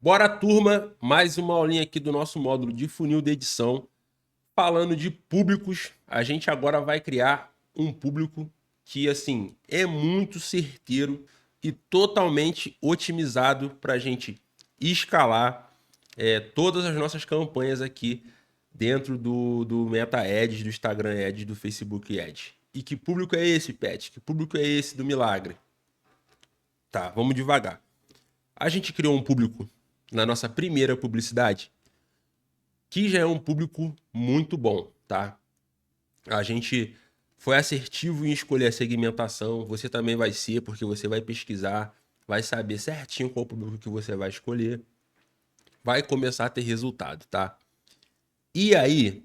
Bora, turma, mais uma aulinha aqui do nosso módulo de funil de edição. Falando de públicos, a gente agora vai criar um público que, assim, é muito certeiro e totalmente otimizado para a gente escalar todas as nossas campanhas aqui dentro do Meta Ads, do Instagram Ads, do Facebook Ads. E que público é esse, Pet? Que público é esse do milagre? Tá, vamos devagar. A gente criou um público na nossa primeira publicidade, que já é um público muito bom, tá? A gente foi assertivo em escolher a segmentação, você também vai ser, porque você vai pesquisar, vai saber certinho qual público que você vai escolher, vai começar a ter resultado, tá? E aí,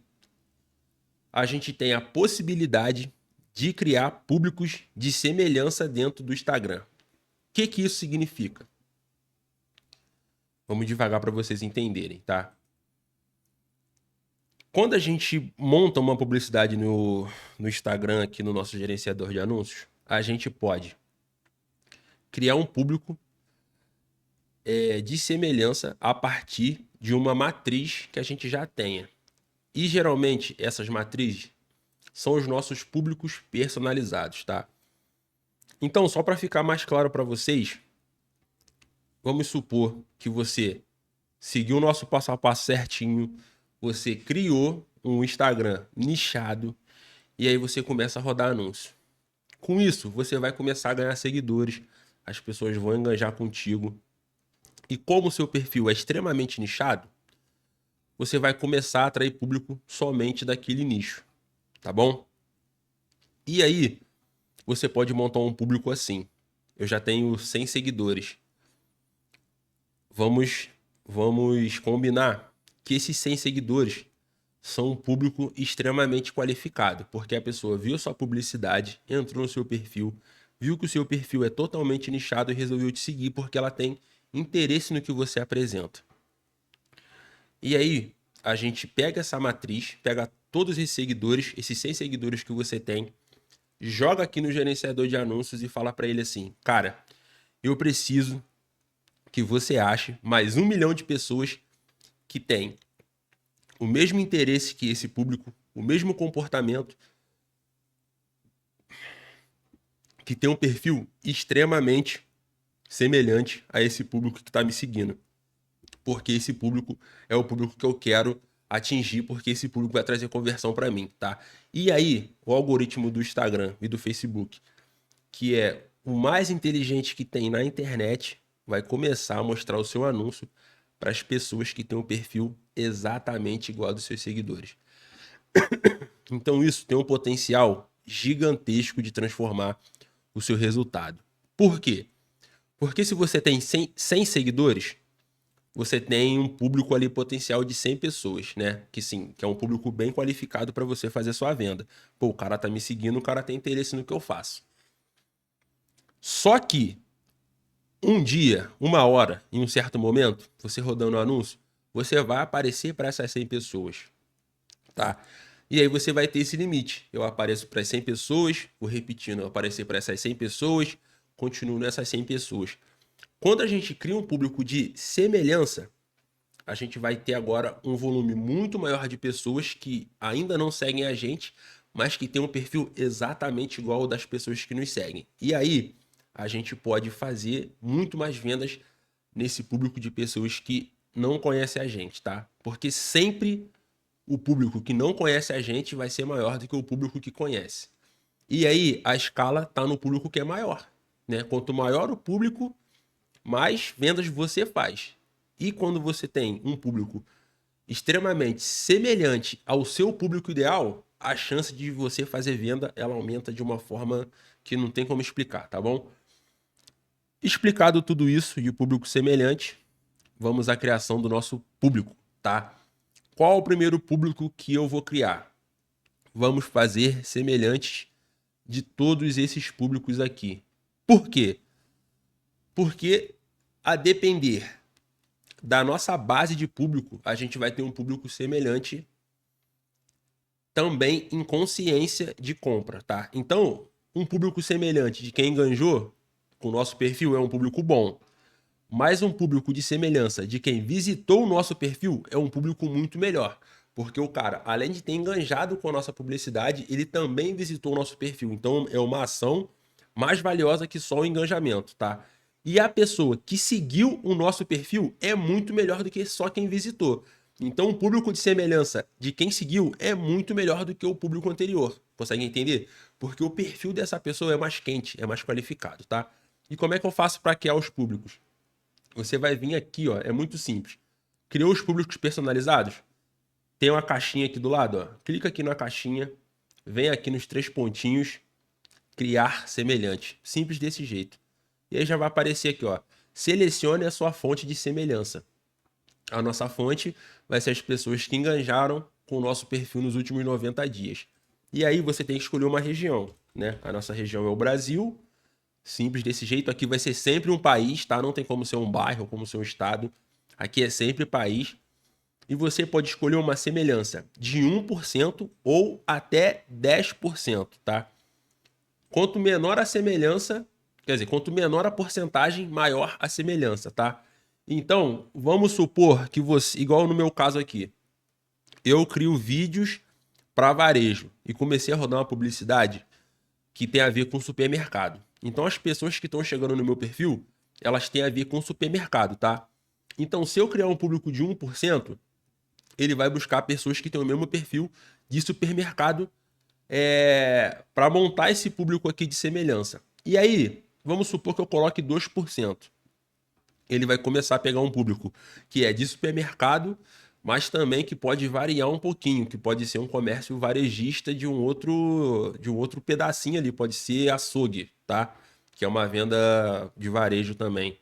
a gente tem a possibilidade de criar públicos de semelhança dentro do Instagram. O que isso significa? Vamos devagar para vocês entenderem, tá? Quando a gente monta uma publicidade no Instagram, aqui no nosso gerenciador de anúncios, a gente pode criar um público de semelhança a partir de uma matriz que a gente já tenha. E geralmente essas matrizes são os nossos públicos personalizados, tá? Então, só para ficar mais claro para vocês, vamos supor que você seguiu o nosso passo a passo certinho, você criou um Instagram nichado e aí você começa a rodar anúncio. Com isso, você vai começar a ganhar seguidores, as pessoas vão engajar contigo. E como o seu perfil é extremamente nichado, você vai começar a atrair público somente daquele nicho, tá bom? E aí, você pode montar um público assim. Eu já tenho 100 seguidores. Vamos combinar que esses 100 seguidores são um público extremamente qualificado, porque a pessoa viu sua publicidade, entrou no seu perfil, viu que o seu perfil é totalmente nichado e resolveu te seguir porque ela tem interesse no que você apresenta. E aí, a gente pega essa matriz, pega todos esses seguidores, esses 100 seguidores que você tem, joga aqui no gerenciador de anúncios e fala para ele assim: cara, eu preciso que você ache mais 1 milhão de pessoas que têm o mesmo interesse que esse público, o mesmo comportamento, que tem um perfil extremamente semelhante a esse público que está me seguindo. Porque esse público é o público que eu quero atingir, porque esse público vai trazer conversão para mim, tá? E aí, o algoritmo do Instagram e do Facebook, que é o mais inteligente que tem na internet, vai começar a mostrar o seu anúncio para as pessoas que têm um perfil exatamente igual ao dos seus seguidores. Então isso tem um potencial gigantesco de transformar o seu resultado. Por quê? Porque se você tem 100 seguidores, você tem um público ali potencial de 100 pessoas, né? Que sim, que é um público bem qualificado para você fazer sua venda. Pô, o cara tá me seguindo, o cara tem interesse no que eu faço. Só que um dia, uma hora, em um certo momento, você rodando o anúncio, você vai aparecer para essas 100 pessoas, tá? E aí você vai ter esse limite. Eu apareço para as 100 pessoas, vou repetindo, eu aparecer para essas 100 pessoas, continuo nessas 100 pessoas. Quando a gente cria um público de semelhança, a gente vai ter agora um volume muito maior de pessoas que ainda não seguem a gente, mas que tem um perfil exatamente igual ao das pessoas que nos seguem. E aí, a gente pode fazer muito mais vendas nesse público de pessoas que não conhecem a gente, tá? Porque sempre o público que não conhece a gente vai ser maior do que o público que conhece. E aí, a escala está no público que é maior, né? Quanto maior o público, mais vendas você faz. E quando você tem um público extremamente semelhante ao seu público ideal, a chance de você fazer venda, ela aumenta de uma forma que não tem como explicar, tá bom? Explicado tudo isso de público semelhante, vamos à criação do nosso público, tá? Qual o primeiro público que eu vou criar? Vamos fazer semelhantes de todos esses públicos aqui. Por quê? Porque a depender da nossa base de público, a gente vai ter um público semelhante também em consciência de compra, tá? Então, um público semelhante de quem enganjou com o nosso perfil é um público bom. Mas um público de semelhança de quem visitou o nosso perfil é um público muito melhor. Porque o cara, além de ter enganjado com a nossa publicidade, ele também visitou o nosso perfil. Então é uma ação mais valiosa que só o engajamento, tá? E a pessoa que seguiu o nosso perfil é muito melhor do que só quem visitou. Então o público de semelhança de quem seguiu é muito melhor do que o público anterior. Consegue entender? Porque o perfil dessa pessoa é mais quente, é mais qualificado, tá? E como é que eu faço para criar os públicos? Você vai vir aqui, ó, é muito simples. Criou os públicos personalizados? Tem uma caixinha aqui do lado, ó. Clica aqui na caixinha, vem aqui nos 3 pontinhos, criar semelhante. Simples desse jeito. E aí já vai aparecer aqui, ó. Selecione a sua fonte de semelhança. A nossa fonte vai ser as pessoas que enganjaram com o nosso perfil nos últimos 90 dias. E aí você tem que escolher uma região, né? A nossa região é o Brasil. Simples desse jeito. Aqui vai ser sempre um país, tá? Não tem como ser um bairro ou como ser um estado. Aqui é sempre país. E você pode escolher uma semelhança de 1% ou até 10%, tá? Quanto menor a semelhança, quer dizer, quanto menor a porcentagem, maior a semelhança, tá? Então, vamos supor que você, igual no meu caso aqui, eu crio vídeos para varejo e comecei a rodar uma publicidade que tem a ver com supermercado. Então, as pessoas que estão chegando no meu perfil, elas têm a ver com supermercado, tá? Então, se eu criar um público de 1%, ele vai buscar pessoas que têm o mesmo perfil de supermercado para montar esse público aqui de semelhança. E aí, vamos supor que eu coloque 2%. Ele vai começar a pegar um público que é de supermercado, mas também que pode variar um pouquinho, que pode ser um comércio varejista de um outro pedacinho ali, pode ser açougue, tá? Que é uma venda de varejo também.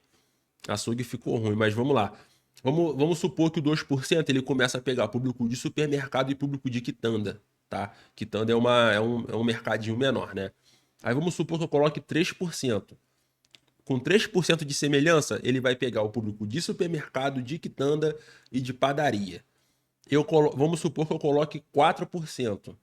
Açougue ficou ruim, mas vamos lá. Vamos supor que o 2% ele começa a pegar público de supermercado e público de quitanda, tá? Quitanda é um mercadinho menor, né? Aí vamos supor que eu coloque 3%. Com 3% de semelhança, ele vai pegar o público de supermercado, de quitanda e de padaria. Vamos supor que eu coloque 4%.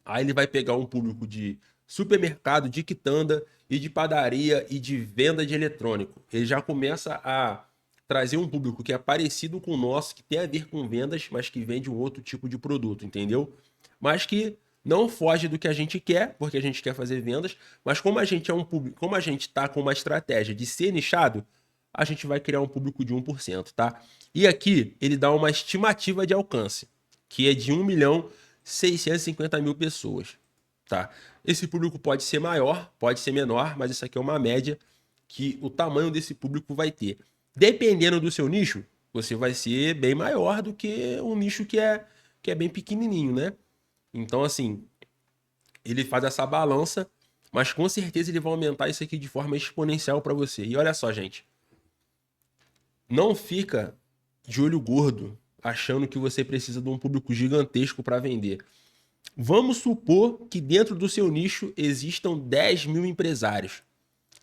Aí ele vai pegar um público de supermercado, de quitanda e de padaria e de venda de eletrônico. Ele já começa a trazer um público que é parecido com o nosso, que tem a ver com vendas, mas que vende um outro tipo de produto, entendeu? Mas que não foge do que a gente quer, porque a gente quer fazer vendas, mas como a gente é um público, como a gente está com uma estratégia de ser nichado, a gente vai criar um público de 1%, tá? E aqui ele dá uma estimativa de alcance, que é de 1.650.000 pessoas, tá? Esse público pode ser maior, pode ser menor, mas isso aqui é uma média que o tamanho desse público vai ter. Dependendo do seu nicho, você vai ser bem maior do que um nicho que é bem pequenininho, né? Então, assim, ele faz essa balança, mas com certeza ele vai aumentar isso aqui de forma exponencial para você. E olha só, gente, não fica de olho gordo achando que você precisa de um público gigantesco para vender. Vamos supor que dentro do seu nicho existam 10.000 empresários.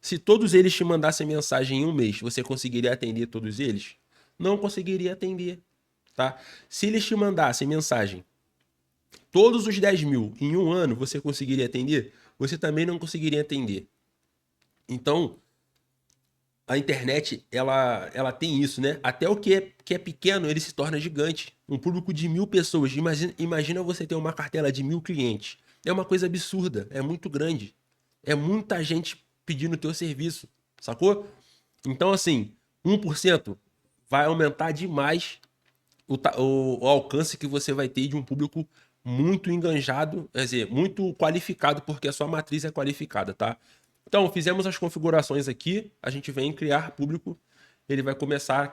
Se todos eles te mandassem mensagem em um mês, você conseguiria atender todos eles? Não conseguiria atender, tá? Se eles te mandassem mensagem todos os 10.000 em um ano, você conseguiria atender? Você também não conseguiria atender. Então, a internet, ela tem isso, né? Até o que é pequeno, ele se torna gigante. Um público de 1.000 pessoas. Imagina você ter uma cartela de 1.000 clientes. É uma coisa absurda, é muito grande. É muita gente pedindo o teu serviço, sacou? Então, assim, 1% vai aumentar demais o alcance que você vai ter de um público muito enganjado, quer dizer, muito qualificado, porque a sua matriz é qualificada, tá? Então, fizemos as configurações aqui, a gente vem em criar público, ele vai começar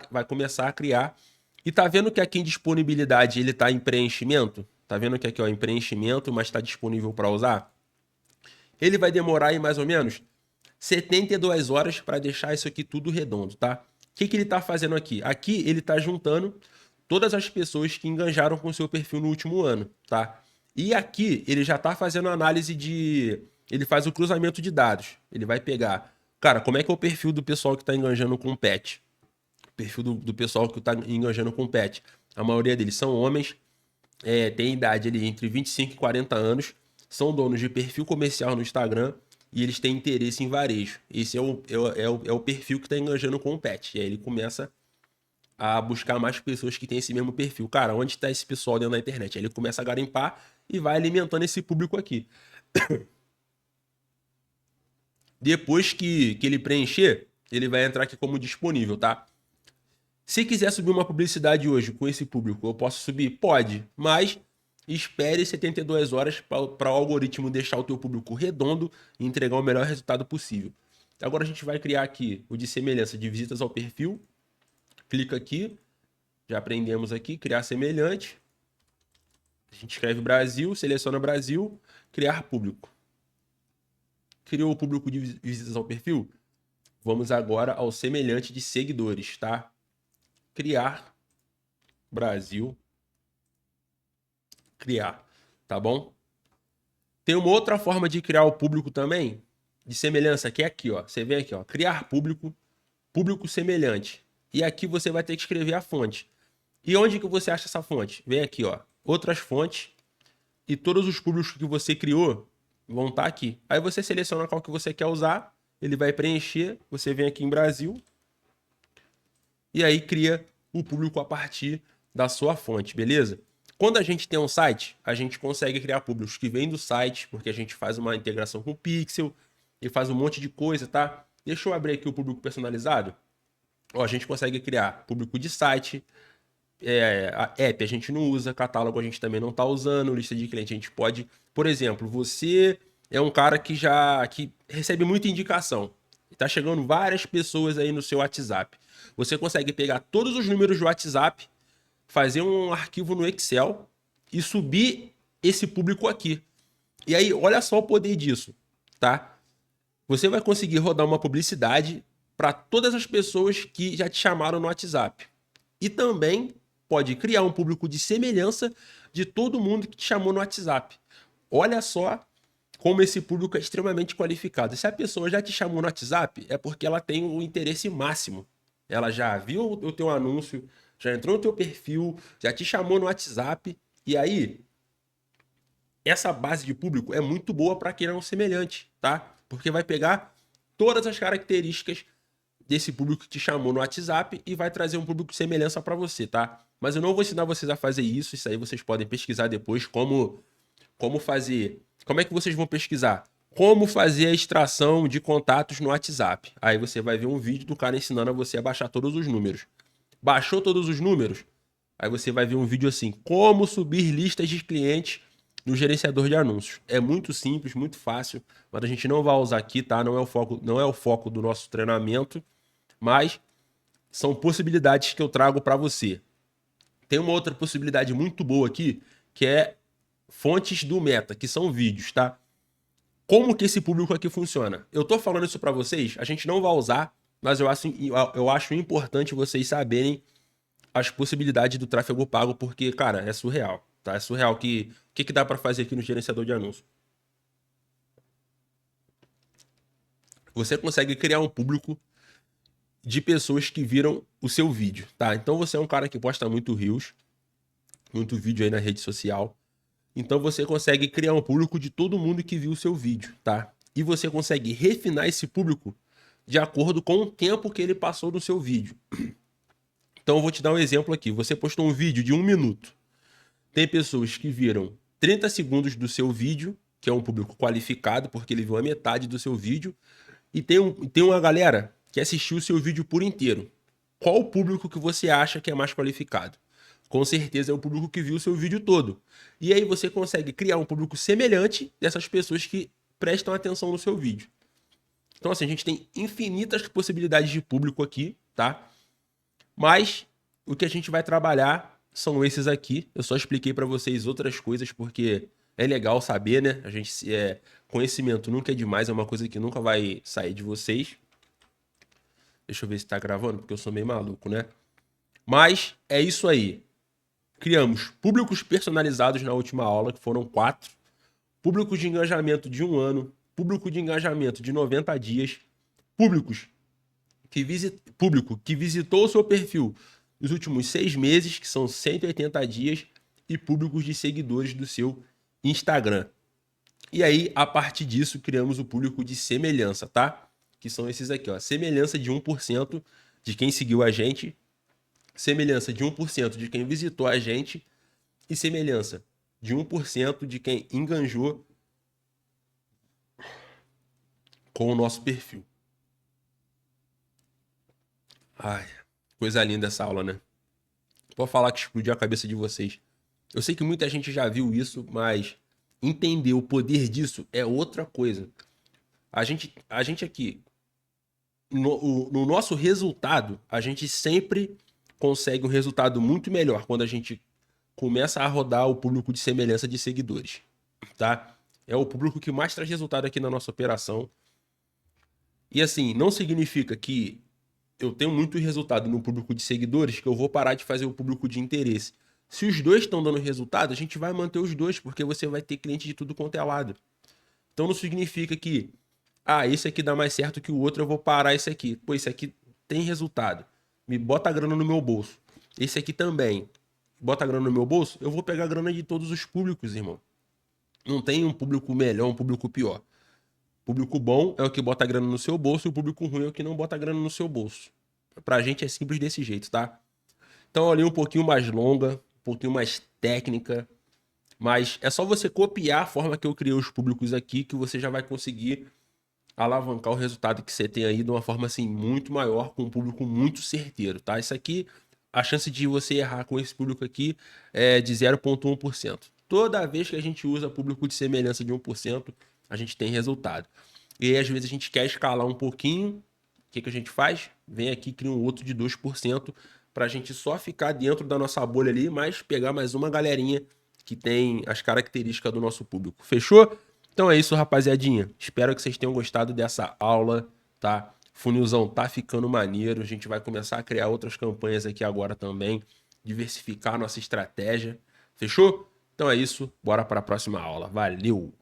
a criar. E tá vendo que aqui em disponibilidade ele tá em preenchimento? Tá vendo que aqui, ó, em preenchimento, mas está disponível para usar? Ele vai demorar aí mais ou menos 72 horas para deixar isso aqui tudo redondo, tá? O que ele tá fazendo aqui? Aqui ele tá juntando todas as pessoas que enganjaram com o seu perfil no último ano, tá? E aqui ele já tá fazendo análise de... Ele faz o cruzamento de dados. Ele vai pegar... Cara, como é que é o perfil do pessoal que tá enganjando com pet? O perfil do pessoal que tá enganjando com pet. A maioria deles são homens, tem idade ali entre 25 e 40 anos, são donos de perfil comercial no Instagram e eles têm interesse em varejo. Esse é o perfil que está engajando com o pet. E aí ele começa a buscar mais pessoas que têm esse mesmo perfil. Cara, onde está esse pessoal dentro da internet? Aí ele começa a garimpar e vai alimentando esse público aqui. Depois que ele preencher, ele vai entrar aqui como disponível, tá? Se quiser subir uma publicidade hoje com esse público, eu posso subir? Pode, mas espere 72 horas para o algoritmo deixar o teu público redondo e entregar o melhor resultado possível. Agora a gente vai criar aqui o de semelhança de visitas ao perfil. Clica aqui, já aprendemos aqui, criar semelhante. A gente escreve Brasil, seleciona Brasil, criar público. Criou o público de visitas ao perfil? Vamos agora ao semelhante de seguidores, tá? Criar Brasil. Criar, tá bom? Tem uma outra forma de criar o público também, de semelhança, que é aqui, ó. Você vem aqui, ó, criar público, público semelhante. E aqui você vai ter que escrever a fonte. E onde que você acha essa fonte? Vem aqui, ó, outras fontes, e todos os públicos que você criou vão estar aqui. Aí você seleciona qual que você quer usar, ele vai preencher, você vem aqui em Brasil, e aí cria o público a partir da sua fonte, beleza? Quando a gente tem um site, a gente consegue criar públicos que vêm do site, porque a gente faz uma integração com o Pixel e faz um monte de coisa, tá? Deixa eu abrir aqui o público personalizado. Ó, a gente consegue criar público de site, app a gente não usa, catálogo a gente também não está usando, lista de cliente a gente pode... Por exemplo, você é um cara que recebe muita indicação. Está chegando várias pessoas aí no seu WhatsApp. Você consegue pegar todos os números do WhatsApp, fazer um arquivo no Excel e subir esse público aqui. E aí, olha só o poder disso, tá? Você vai conseguir rodar uma publicidade para todas as pessoas que já te chamaram no WhatsApp. E também pode criar um público de semelhança de todo mundo que te chamou no WhatsApp. Olha só como esse público é extremamente qualificado. Se a pessoa já te chamou no WhatsApp, é porque ela tem um interesse máximo. Ela já viu o teu anúncio, já entrou no teu perfil, já te chamou no WhatsApp. E aí, essa base de público é muito boa para quem é um semelhante, tá? Porque vai pegar todas as características desse público que te chamou no WhatsApp e vai trazer um público de semelhança para você, tá? Mas eu não vou ensinar vocês a fazer isso. Isso aí vocês podem pesquisar depois como fazer. Como é que vocês vão pesquisar? Como fazer a extração de contatos no WhatsApp. Aí você vai ver um vídeo do cara ensinando a você a baixar todos os números. Baixou todos os números? Aí você vai ver um vídeo assim, como subir listas de clientes no gerenciador de anúncios. É muito simples, muito fácil, mas a gente não vai usar aqui, tá? Não é o foco do nosso treinamento, mas são possibilidades que eu trago para você. Tem uma outra possibilidade muito boa aqui, que é fontes do Meta, que são vídeos, tá? Como que esse público aqui funciona? Eu tô falando isso para vocês, a gente não vai usar, mas eu acho importante vocês saberem as possibilidades do tráfego pago, porque, cara, é surreal, tá? É surreal. O que dá para fazer aqui no gerenciador de anúncios? Você consegue criar um público de pessoas que viram o seu vídeo, tá? Então você é um cara que posta muito reels, muito vídeo aí na rede social. Então você consegue criar um público de todo mundo que viu o seu vídeo, tá? E você consegue refinar esse público de acordo com o tempo que ele passou no seu vídeo. Então eu vou te dar um exemplo aqui. Você postou um vídeo de 1 minuto. Tem pessoas que viram 30 segundos do seu vídeo, que é um público qualificado, porque ele viu a metade do seu vídeo. E tem uma galera que assistiu o seu vídeo por inteiro. Qual o público que você acha que é mais qualificado? Com certeza é o público que viu o seu vídeo todo. E aí você consegue criar um público semelhante dessas pessoas que prestam atenção no seu vídeo. Então assim, a gente tem infinitas possibilidades de público aqui, tá? Mas o que a gente vai trabalhar são esses aqui. Eu só expliquei para vocês outras coisas porque é legal saber, né? Conhecimento nunca é demais, é uma coisa que nunca vai sair de vocês. Deixa eu ver se tá gravando, porque eu sou meio maluco, né? Mas é isso aí. Criamos públicos personalizados na última aula, que foram 4. Públicos de engajamento de 1 ano. Público de engajamento de 90 dias. Público que visitou o seu perfil nos últimos 6 meses, que são 180 dias. E públicos de seguidores do seu Instagram. E aí, a partir disso, criamos o público de semelhança, tá? Que são esses aqui, ó. Semelhança de 1% de quem seguiu a gente, semelhança de 1% de quem visitou a gente e semelhança de 1% de quem enganjou com o nosso perfil. Ai, coisa linda essa aula, né? Vou falar que explodiu a cabeça de vocês. Eu sei que muita gente já viu isso, mas entender o poder disso é outra coisa. A gente aqui, no nosso resultado, a gente sempre consegue um resultado muito melhor quando a gente começa a rodar o público de semelhança de seguidores, tá? É o público que mais traz resultado aqui na nossa operação. E assim, não significa que eu tenho muito resultado no público de seguidores que eu vou parar de fazer o público de interesse. Se os dois estão dando resultado, a gente vai manter os dois, porque você vai ter cliente de tudo quanto é lado. Então não significa que, esse aqui dá mais certo que o outro, eu vou parar esse aqui. Pô, esse aqui tem resultado. Me bota a grana no meu bolso. Esse aqui também. Bota a grana no meu bolso, eu vou pegar a grana de todos os públicos, irmão. Não tem um público melhor, um público pior. Público bom é o que bota a grana no seu bolso e o público ruim é o que não bota a grana no seu bolso. Pra gente é simples desse jeito, tá? Então ali um pouquinho mais longa, um pouquinho mais técnica, mas é só você copiar a forma que eu criei os públicos aqui que você já vai conseguir alavancar o resultado que você tem aí de uma forma assim muito maior, com um público muito certeiro, tá? Isso aqui, a chance de você errar com esse público aqui é de 0,1%. Toda vez que a gente usa público de semelhança de 1%, a gente tem resultado. E aí, às vezes a gente quer escalar um pouquinho, o que a gente faz? Vem aqui e cria um outro de 2% para a gente só ficar dentro da nossa bolha ali, mas pegar mais uma galerinha que tem as características do nosso público. Fechou? Então é isso, rapaziadinha. Espero que vocês tenham gostado dessa aula, tá? Funilzão tá ficando maneiro. A gente vai começar a criar outras campanhas aqui agora também, diversificar a nossa estratégia. Fechou? Então é isso, bora para a próxima aula. Valeu!